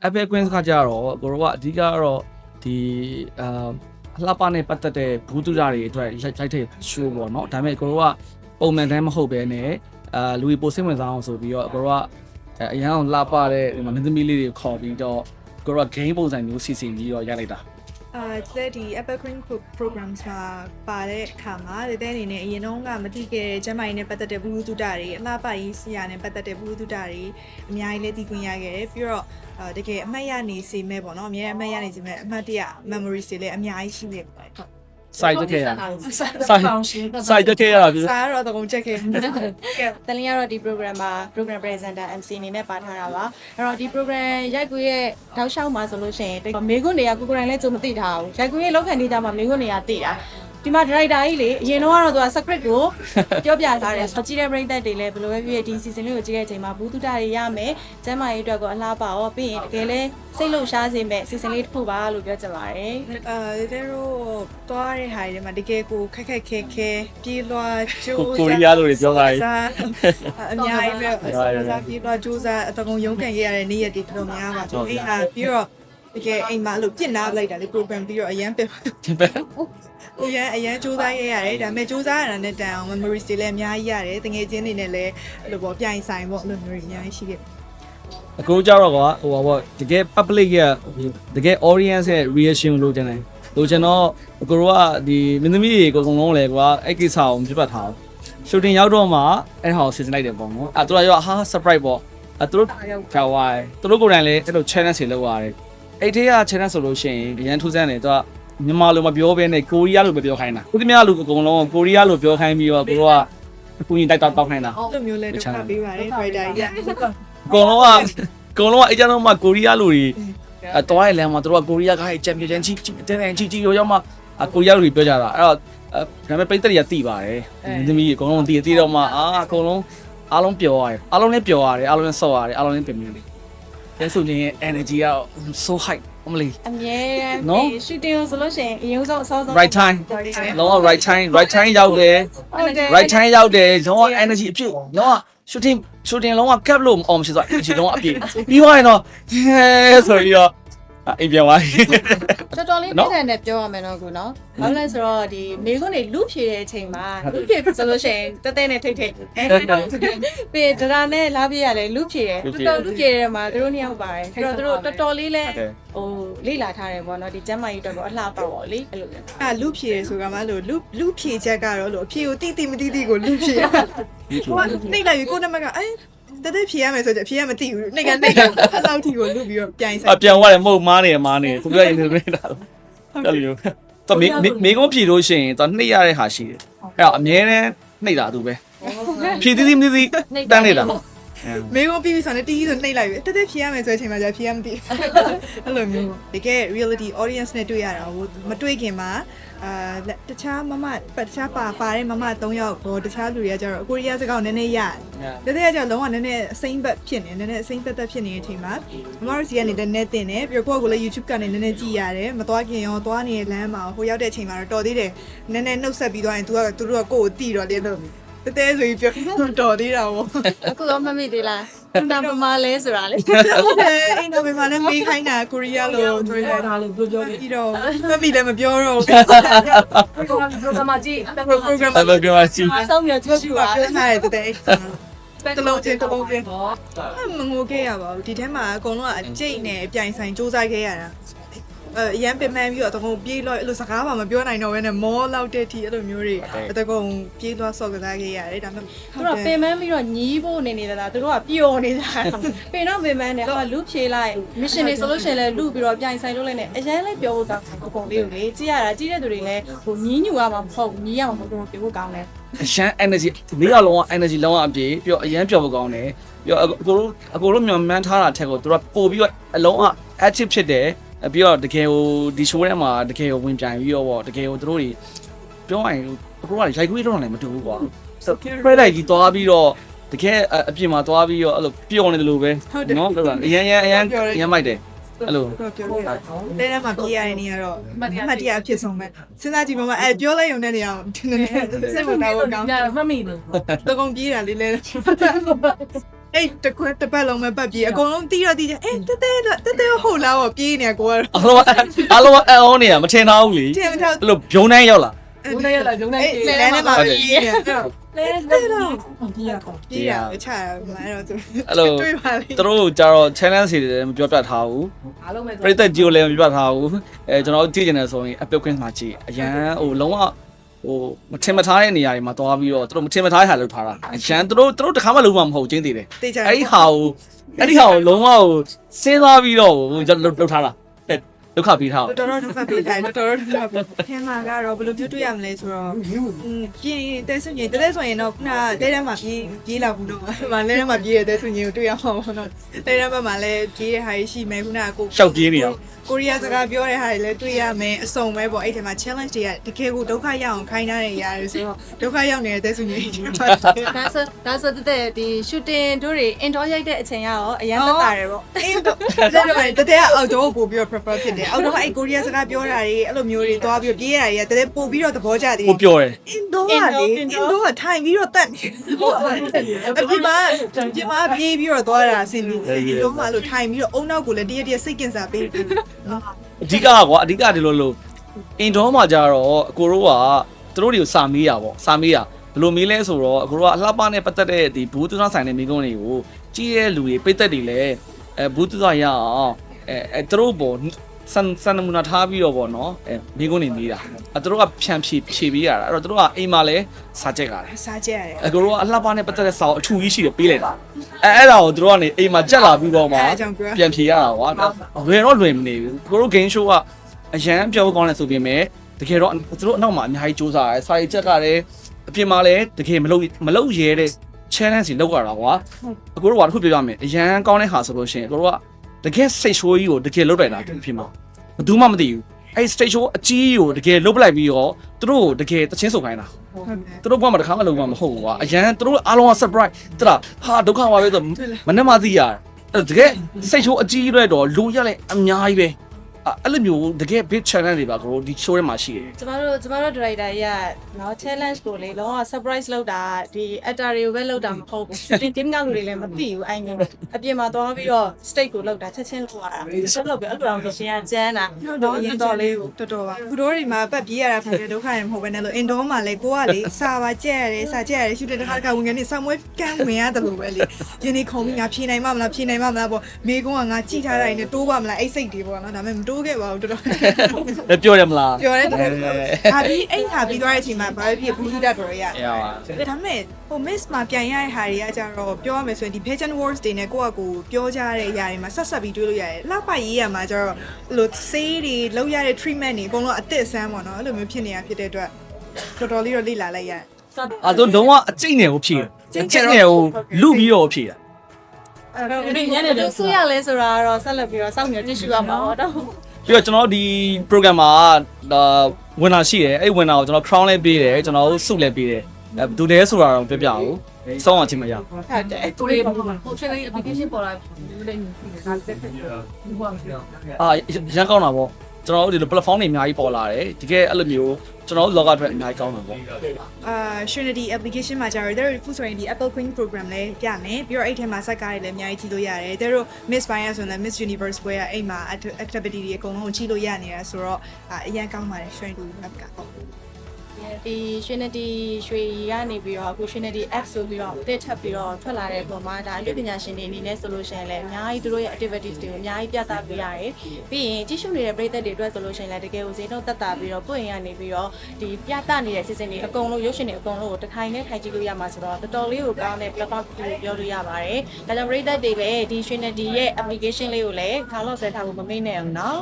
Apple Queen ကကြတော့ကိုရောကအဓိကတော့ဒီလှပနဲ့ပတ်သက်တဲ့ဘူးတူတာတွေအတွက်ရိုက်တဲ့ show ပေါ့နော်ဒါပေမဲ့ကိုရောကပုံမှန်တမ်းမဟုတ်ပဲနဲ့လူကြီးပိုစိတ်ဝင်စားအောင်ဆိုပြီးတော့ကိုရောကအရန်လှပတဲ့မင်းသမီးလေးတွေခေါ်ပြီးတော့ကိုရော game ပုံစံမျိုးစီစဉ်ပြီးတော့ရိုက်လိုက်တာဒီ Apple Green programs မှာပါတဲ့အခါမှာတဲ့အနေနဲ့အရင်တော့ကမသိခဲ့တဲ့ကျမ်းမာရေးနဲ့ပတ်သက်တဲ့ဘူးတူတာတွေအလှပရေးစီယာနဲ့ပတ်သက်တဲ့ဘူးတူတာတွေအများကြီးလည်းသိခွင့်ရခဲ့တယ်ပြီးတော့တကယ်အမှတ်ရနေစေမဲ့ပေါ့နော်အများအမှတ်ရနေစေမဲ့အမှတ်တရ memories တွေလည်းအများကြီးရှိနေပါတယ်ဟုတ်စိုက်တက်ခဲ့ရစိုက်တက်ခဲ့ရပြီစားတော့တကုံချက်ခဲ့တလင်းကတော့ဒီ program မှာ program presenter MC အနေနဲ့ပါထားတာပါအဲ့တော့ဒီ program ရိုက်ကူရဲ့တောက်လျှောက်မှာဆိုလို့ရှိရင်မေခွန်းတွေကကိုကိုတိုင်းလည်းကြုံမသိထားဘူးရိုက်ကူရဲ့လောက်ခံနေကြမှာမေခွန်းတွေကသိတာဒီမှာ director ကြီးလေအရင်တော့သူက script ကိုပြောပြထားတယ်ကြည့်တဲ့ပရိသတ်တွေလည်းဘယ်လိုပဲဖြစ်ဖြစ်ဒီ season လေးကိုကြည့်တဲ့အချိန်မှာဘူးတူတာတွေရမယ်ကျမ်းမာရေးအတွက်ကိုအလားပါရောပြီးရင်တကယ်လဲစိတ်လှုပ်ရှားစေမဲ့ season လေးတစ်ခုပါလို့ပြောချင်ပါတယ်တဲ့တို့တွားတဲ့ဟာတွေမှာတကယ်ကိုခက်ခဲပြေးလွှာကျိုးကိုရီးယားလိုတွေပြောတာအများကြီးပဲစားပြေးလွှာကျိုးစားအတကုံရုံးကန်ခဲ့ရတဲ့နေ့ရက်တွေတော်တော်များပါဆိုအဲ့ဟာပြီးတော့တကယ်အိမ်မှာအဲ့လိုပြစ်နာလိုက်တာလေ program ပြီးတော့အရန်ပဲအရန်စူးစမ်းရရတယ်ဒါပေမဲ့စူးစမ်းရတာနဲ့တန်အောင် memories တွေလည်းအများကြီးရတယ်တကယ်ချင်းတွေနဲ့လည်းအဲ့လိုပေါ့ပြိုင်ဆိုင်ပေါ့အဲ့လို memory အများကြီးရှိခဲ့အခုကြတော့ဟိုပေါ့တကယ် public ရဲ့တကယ် audience ရဲ့ reaction လို့ကျန်တယ်လို့ကျွန်တော်ကိုရောကဒီမင်းသမီးတွေအကုန်လုံးလဲကွာအဲ့ကိစ္စကိုပြတ်ထားအောင် shooting ရောက်တော့မှအဲ့ဟာကိုစီစဉ်လိုက်တယ်ပေါ့နော်အဲ့တို့ရောဟာ surprise ပေါ့အဲ့တို့ကြောက်ဝိုင်းတို့ကိုယ်တိုင်လည်းအဲ့လို challenge တွေလုပ်ရတယ်အဲ့ဒီက challenge ဆိုလို့ရှိရင်အရင်ထူးဆန်းတယ်သူကမြန်မာလိုမပြောဘဲနဲ့ကိုရီးယားလိုပဲပြောခိုင်းတာခုတည်းများလူအကုန်လုံးကိုရီးယားလိုပြောခိုင်းပြီးတော့ကိုရောကအကူကြီးတိုက်တောက်ခိုင်းတာအဲ့လိုမျိုးလဲဒုက္ခပေးပါတယ် writer ကြီးအကုန်လုံးကအကြမ်းတော့မှကိုရီးယားလူတွေတော်ရလမ်းမှာတို့ကကိုရီးယားကချန်ပီယံကြီးကြီးရောမှကိုရီးယားလူတွေပြောကြတာအဲ့တော့ဒါပေမဲ့ပိတ်သက်တွေကတိပါတယ်သမီးအကုန်လုံးတိတော့မှအကုန်လုံးအားလုံးပျော်ရတယ်အားလုံးလည်းပျော်ရတယ်အားလုံးလည်းဆော့ရတယ်အားလုံးလည်းပြင်နေတယ်ရဲဆိုရင် energy က so high အမလီအမြဲတမ်း shooting ဆိုလို့ရှိရင်အရင်ဆုံးအစောဆုံး right time လောက right time ရောက်တယ် right time ရောက်တယ်လောက energy အပြည့်လောက shooting လုံးဝ cap လို့အောင်မရှိဆို energy လုံးဝအပြည့်ပြီးသွားရင်တော့ဆိုပြီးတော့အိမ်ပြန်သွားတော်တော်လေးပြည့်တယ်နဲ့ပြောရမယ်နော်ကိုနော်ဘာလို့လဲဆိုတော့ဒီမေခွန်းတွေလူဖြည့်တဲ့အချိန်မှာလူဖြည့်ဆိုလို့ရှိရင်တဲနဲ့ထိတ်ပြီးဒရာနဲ့လာပြရတယ်လူဖြည့်တယ်တော်တော်လူဖြည့်တဲ့မှာသူတို့နှစ်ယောက်ပါတယ်အဲ့တော့သူတို့တော်တော်လေးလဲဟိုလေ့လာထားတယ်ပေါ့နော်ဒီကျမ်းမာရေးအတွက်ကိုအလှပါပေါ့လေအဲ့လိုလူဖြည့်တယ်ဆိုကမှလို့လူဖြည့်ချက်ကတော့လို့အဖြည့်ကိုတိမတိကိုလူဖြည့်ရဟိုနှိမ့်လိုက်ပြီးကိုနမကတဲ့ဖြေရမယ်ဆိုကြဖြေရမသိဘူးနှိတ်အဲ့လောက်ထိကိုလုပြီးတော့ပြိုင်ဆိုင်ပြန်သွားတယ်မဟုတ်မားနေသူကရင်နေတာတော်လို့တော့မေကုန်းဖြေလို့ရှိရင်တော့နှိပ်ရတဲ့ဟာရှိတယ်အဲ့တော့အမြဲတမ်းနှိပ်တာသူပဲဖြေသီးတန်းနေတာမေကုန်းပြီးဆိုတော့တီးဆိုနှိပ်လိုက်ပြီတဲ့ဖြေရမယ်ဆိုတဲ့အချိန်မှာじゃဖြေရမသိအဲ့လိုမျိုးတကယ် reality audience နဲ့တွေ့ရတာဟိုမတွေ့ခင်မှာတခြားတခြားပါတဲ့မမ3ယောက်ဟိုတခြားလူတွေကကျတော့ကိုရီးယားစကားနည်းနည်းရတယ်တဲ့ကျတော့လုံးဝနည်းနည်းအစိမ့်ပတ်ဖြစ်နေနည်းနည်းအစိမ့်ပတ်ဖြစ်နေတဲ့အချိန်မှာမမတို့စီကနေနည်းနည်းတင်တယ်ပြီးတော့ကိုယ့်ကိုလည်း YouTube ကနေနည်းနည်းကြည့်ရတယ်မသွားခင်ရောသွားနေတဲ့လမ်းမှာဟိုရောက်တဲ့အချိန်မှာတော့တော်သေးတယ်နည်းနည်းနှုတ်ဆက်ပြီးသွားရင်သူတို့ကကိုယ့်ကိုတီးတော့လေလို့တဲဆိုပြီးပြောတော်သေးတာပေါ့အခုတော့မမိသေးလားတန်ပမာလဲဆိုတာလေအိမ်တော်မှာလည်းမေးခိုင်းတာကိုရီးယားလိုတွေ့ရတာလို့ပြောပြီးတော့မမိလည်းမပြောတော့ဘူး program ကြည့် program ဆောင်းရကြည့်ပါပြောထားတဲ့တလုံးချင်းမငိုခဲ့ရပါဘူးဒီထဲမှာအကုန်လုံးကအကျိတ်နဲ့အပြိုင်ဆိုင်စူးစမ်းခဲ့ရတာအရန်ပင်ပန်းပြီးတော့တကုံပြေးလို့အဲ့လိုစကားမှမပြောနိုင်တော့ဘဲနဲ့မောလောက်တဲ့ทีအဲ့လိုမျိုးတွေတကုံပြေးသွားဆော့ကစားခဲ့ရတယ်ဒါပေမဲ့သူတို့ပင်ပန်းပြီးတော့ညီးဖို့နေနေတာသူတို့ကပျော်နေတာပင်တော့ပင်ပန်းတယ်လူဖြေလိုက် mission တွေဆိုလို့ရှိရင်လည်းလူပြီးတော့ပြိုင်ဆိုင်လို့လည်းနဲ့အရန်လည်းပြောဖို့တော့အကုန်လေးကိုလေကြည့်ရတာကြည့်တဲ့သူတွေလည်းဟိုညီးညူရမှာမဟုတ်ညီးရမှာမဟုတ်ပြောဖို့ကောင်းတယ်အရန် energy ၄ယောက်လုံးက energy လုံးဝအပြည့်ပြီးတော့အရန်ပျော်ဖို့ကောင်းတယ်ပြီးတော့အကိုတို့မြန်မှန်းထားတာထက်ကိုသူတို့ပို့ပြီးတော့အလုံးအ active ဖြစ်တယ်ပြီးတော့တကယ်ဟိုဒီ show ထဲမှာတကယ်ဟိုဝင်ပြိုင်ပြီးတော့တကယ်ဟိုသူတို့တွေပြောရရင်သူတို့ကရိုက်ခွေးတော့လည်းမတူဘူးကွာ spread လိုက်ကြီးသွားပြီးတော့တကယ်အပြင်မှာသွားပြီးတော့အဲ့လိုပျော်နေတယ်လို့ပဲနော်ဟုတ်လားအရန်မိုက်တယ်အဲ့လိုပြောတဲထဲမှာပြေးရတဲ့နေရာတော့မှတ်တရအဖြစ်ဆုံးပဲစဉ်းစားကြည့်ပါဦးပြောလိုက်ရုံနဲ့နေရာစိတ်ဝင်စားဖို့ကောင်းမှတ်မိတယ်တကုံပြေးတာလေးလဲ အဲ့တခွန်းတစ်ပတ်လုံးပဲပတ်ပြေးအကုန်လုံးတီးတော့တီးကြအေးတဲဟုတ်လားပေါ့ပြေးနေကိုကတော့ အားလုံးအအောင်နေရမထင်ထားဘူးလေ တင်မထောက် အဲ့လိုဘုံတိုင်းရောက်လာ ဘုံနဲ့ရလာဘုံနဲ့ အဲ့လမ်းထဲမှာပြေးနေ လဲတော့ပြေးရတော့ ပြေးရချရမှာအဲ့တော့သူ အဲ့လို တွေးပါလေ သူတို့ကြတော့ challenge တွေလည်းမပြောပြထားဘူး အားလုံးပဲ ပရိသတ်ကြီးကိုလည်းမပြောပြထားဘူးကျွန်တော်ကြည့်နေတယ်ဆိုရင်အပြုတ်ခွင့်မှာကြည့်အရန်ဟိုလုံးဝဟိုမထင်မထားတဲ့နေရာတွေမှာသွားပြီးတော့သူတို့မထင်မထားတဲ့ဟာလုပ်ထားတာအရန်သူတို့တခါမှလုံးဝမဟုတ်ချင်းသေးတယ် တေချာ အဲ့ဒီဟာကိုလုံးဝဟိုစဉ်းစားပြီးတော့လုပ်ထားတာဒုက္ခပေးထား တော်တော်ဒုက္ခပေးတယ်တော်တော်ဒုက္ခပေးခင်မှာကတော့ဘယ်လိုမျိုးတွေ့ရမလဲဆိုတော့ပြင်တဲဆွညင်တဲဆိုရင်တော့ခုနတဲထဲမှာပြေးလာဘူးတော့မလဲထဲမှာပြေးရတဲ့ဆွညင်ကိုတွေ့ရမှာပေါ့နော်တဲထဲမှာလည်းပြေးတဲ့ဟာရှိမယ်ခုနကကို ရှောက်ပြေးနေရ ကိုရီးယားစကားပြောတဲ့ဟာတွေလည်းတွေ့ရမယ်အစုံပဲပေါ့အဲ့ထဲမှာ challenge တွေကတကယ်ကိုဒုက္ခရောက်အောင်ခိုင်းထားတဲ့ຢာတွေဆိုတော့ဒုက္ခရောက်နေတဲ့တဲဆွညင်တွေပါ ဒါဆိုတဲ့ဒီ shooting တို့တွေ indoor ရိုက်တဲ့အချိန်ကရောအရင်သက်သာတယ်ပေါ့ အင်းတော့တဲကအောက်တော့ပို့ပြီးတော့ prefer ဖြစ်တယ်အောက်တော့အဲ့ကိုရီးယားစကားပြောတာတွေအဲ့လိုမျိုးတွေသွားပြီးပြေးရတာတွေကတဲပို့ပြီးတော့သဘောကျတယ် ကိုပြောတယ် indoor ကလေ indoor ကထိုင်ပြီးတော့တက်နေအပြင်မှာပြေးပြီးတော့သွားတာအဆင်ပြေတယ်လုံးဝလို့ထိုင်ပြီးတော့အုံနောက်ကိုလည်းတရက်စိတ်ကင်စားပေးတယ် အဓိကကွာအဓိကဒီလိုလို့အင်တော်မှာကြတော့အကိုတို့ကသူတို့တွေကိုစာမေးရပေါ့စာမေးရဘယ်လိုမေးလဲဆိုတော့အကိုတို့ကအလှပနဲ့ပတ်သက်တဲ့ဒီဘူးသူသားဆိုင်တဲ့မိကုန်းတွေကိုကြည့်ရဲလူတွေပိတ်သက်တွေလည်းဘူးသူသားရအောင်သူတို့ပေါ့စံနမူနာထားပြီးတော့ပေါ့နော်မိကုန်းတွေမေးတာသူတို့ကဖြန့်ဖြေပေးရတာအဲ့တော့သူတို့ကအိမ်မှာလည်းစာကြက်ကြတယ် စားကြရတယ် အကိုတို့ကအလှပနဲ့ပတ်သက်တဲ့စာအထူကြီးရှိတယ်ပေးလိုက်တာအဲ့ဒါကိုသူတို့ကနေအိမ်မှာကြက်လာပြီးတော့မှပြန်ဖြေရတာကွာဘယ်တော့လွယ်မနေဘူးကိုတို့ game show ကအရန်ပြောကောင်းတယ်ဆိုပေမဲ့တကယ်တော့သူတို့အနောက်မှာအများကြီးစူးစမ်းရတယ်စာရေးချက်ကလည်းအပြင်မှာလည်းတကယ်မလုပ်ရဲတဲ့ challenge တွေလောက်ရတာကွာအကိုတို့ကတစ်ခုပြောရမယ်အရန်ကောင်းတဲ့ဟာဆိုလို့ရှိရင်အကိုတို့ကတကယ်စိတ်ဆိုးကြီးကိုတကယ်လုပ်လိုက်တာအပြင်မှာဘယ်သူမှမသိဘူးအဲ့ stage show အကြီးကိုတကယ်လုပ်ပလိုက်ပြီးတော့သူတို့တကယ်တချင်းစုံခိုင်းတာသူတို့ဘဝမှာတစ်ခါမှလုပ်မှာမဟုတ်ဘူးကွာအရန်သူတို့အားလုံးက surprise တလားဟာဒုက္ခပါပဲဆိုမနဲ့မှသိရတယ်အဲ့တကယ်စိတ်ချိုးအကြီးတွေတော့လူရလိုက်အများကြီးပဲအဲ့လိုမျိုးတကယ် big challenge တွေပါကိုဒီ show ထဲမှာရှိတယ် ကျမတို့ director ကြီးကနော် challenge ကိုလေလောက surprise လုပ်တာဒီ actor တွေကိုပဲလုပ်တာမဟုတ်ဘူးဒီ team ကလူတွေလည်းမသိဘူးအဲ့မျိုးအပြင်မှာသွားပြီးတော့ state ကိုလုပ်တာချက်ချင်းလုပ်ရတာဆက်လုပ်ပြီးအဲ့လိုအောင်ရှင်ကကျန်းတာတော့ရင်တော်လေးကို တော်တော်ပါခုတို့ဒီမှာပတ်ပြေးရတာဖြစ်တဲ့ဒုက္ခတွေမဟုတ်ဘဲနဲ့လို့ indoor မှာလေကိုကလေစာပါကြက်ရတယ်စာကြက်ရတယ်ရှူတဲ့တစ်ခါဝင်ကနေစာမွေးကန်းဝင်ရတယ်လို့ပဲလေယင်းနေခုံပြီးငါဖြေနိုင်မှမလားဖြေနိုင်မှမလားပေါ့မိကုန်းကငါကြည့်ထားတာနဲ့တိုးပါမလားအဲ့စိတ်တွေပေါ့နော်ဒါပေမဲ့မတိုးခဲ့ပါဘူးတော်တော် ပြောရမလား ပြောရတယ်ဟာပြီးအဲ့ဟာပြီးသွားတဲ့အချိန်မှာဘာဖြစ်ဘူးလိတတော်ရရတယ်ဒါပေမဲ့ဟို miss မှာပြန်ရတဲ့ဟာတွေကကြတော့ပြောရမယ်ဆိုရင်ဒီ pageant wars တွေနဲ့ကိုယ့်အကူပြောကြတဲ့အရာတွေမှာဆက်ပြီးတွေးလို့ရတယ်လောက်ပါရေးရမှာကြတော့လို့ဆေးတွေလောက်ရတဲ့ treatment တွေအကုန်လုံးအသစ်အဆန်းပေါ့နော်အဲ့လိုမျိုးဖြစ်နေတာဖြစ်တဲ့အတွက်တော်တော်လေးတော့လေ့လာလိုက်ရတယ် အဲ့တော့လုံးဝအကျိတ်နယ်ကိုဖြည့်တယ်အကျိတ်နယ်ကိုလူပြီးတော့ဖြည့်တာ အဲ့ညနေတော့ဆူရလဲဆိုတာကတော့ဆက်လက်ပြီးတော့စောင့်မျှော်ကြည့်ရှုရမှာပေါ့တော့ ပြီးတော့ကျွန်တော်ဒီ program မှာဝင်လာရှိတယ်အဲ့ဝင်လာကိုကျွန်တော် crown လေးပေးတယ်ကျွန်တော်စုလည်းပေးတယ်ဘယ်သူလဲဆိုတာတော့ပြပြအောင်စောင်းအောင်ချင်းမရ ဟုတ်တယ်ကိုလေးဟို training application ပေါ်လာတယ်ဒါတက်တယ် ရန်ကောင်းတာပေါ့ကျွန်တော်တို့ဒီလို platform တွေအများကြီးပေါ်လာတယ်တကယ်အဲ့လိုမျိုးကျွန်တော်တို့ log out အတွက်အများကြီးကောင်းတာပေါ့ Trinity application မှာကြာတော့သူတို့ဆိုရင်ဒီ Apple Queen program လည်းပြမယ်ပြီးတော့အဲ့ထဲမှာစက်ကားတွေလည်းအများကြီးကြည့်လို့ရတယ်သူတို့ Miss Bias ဆိုရင် Miss Universe ပွဲကအဲ့မှာ activity တွေအကုန်လုံးကြည့်လို့ရနေတာဆိုတော့အရင်ကောင်းပါတယ် Trinity app ကဟုတ် ဒီ Trinity ရွှေကနေပြီးတော့အခု Trinity app ဆိုပြီးတော့တက်ထပ်ပြီးတော့ထွက်လာတဲ့ပုံမှာဒါအမှုပညာရှင်တွေအနေနဲ့ဆိုလို့ရှိရင်လည်းအများကြီးသူတို့ရဲ့ activities တွေကိုအများကြီးပြသပေးရတယ်ပြီးရင်ကြည့်ရှုနေတဲ့ပရိသတ်တွေအတွက်ဆိုလို့ရှိရင်လည်းတကယ်ကိုဈေးနှုန်းသက်သာပြီးတော့ပွင့်ရနေပြီးတော့ဒီပြသနေတဲ့ season တွေအကုန်လုံးရုပ်ရှင်တွေအကုန်လုံးကိုတစ်ထိုင်နဲ့ထိုင်ကြည့်လို့ရမှာဆိုတော့တော်တော်လေးကိုကောင်းတဲ့ platform ကိုပြောလို့ရပါတယ်ဒါကြောင့်ပရိသတ်တွေပဲဒီ Trinity ရဲ့ application လေးကိုလည်း download ဆက်ထားဖို့မမေ့နဲ့အောင်နော်